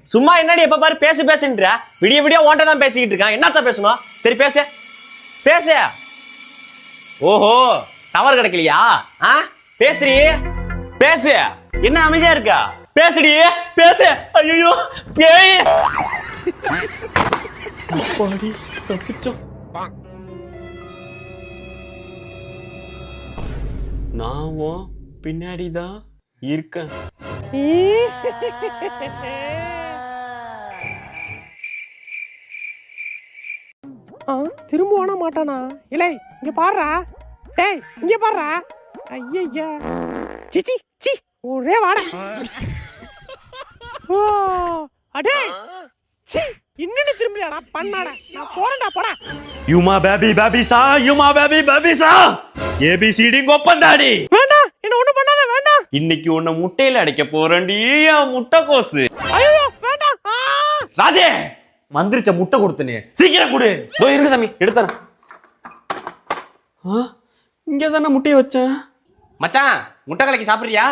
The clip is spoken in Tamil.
சும்மா என்னடி எப்ப பாரு பேசு பேசுன்ற விடிய விடிய ஓன்ட்ட தான் பேசிக்கிட்டு இருக்கான். என்னத்த பேசணும்? சரி பேசு பேசு. ஓஹோ டவர் கிடைக்கலையா? பேசுறீ பேசு. என்ன அமைதியா இருக்கா? பேசுடி பேசு. ஐயோ பேய் அப்பாடி தப்பிச்சோம். நான் பின்னாடிதான் இருக்கேன். திரும்ப ஓட மாட்டானா? இல்லை இங்க பாடுறா. டேய் இங்க பாடுறா. ஐயா சிச்சி சி ஒரே வாடா. ஓ அடே சி இன்னும் திரும்பலையாடா பண்ணாடா. நான் போறேன்டா போடா. யுமா பேபி பேபிசா யுமா பேபி பேபிசா ஏபிசிடி ஒப்பந்தாடி. வேண்டாம் என்ன ஒண்ணு பண்ணாத வேண்டாம். இன்னைக்கு உன்னை முட்டையில அடைக்க போறேன்டி முட்டைக்கோசு. ஐயோ வேண்டாம். ராஜே மந்திரிச்ச முட்டை கொடுத்தனே சீக்கிரம் கொடு. இருக்கு சாமி எடுத்தறேன். இங்க தானே முட்டையை வச்சேன். மச்சான் முட்டை கலக்கி சாப்பிடுறியா?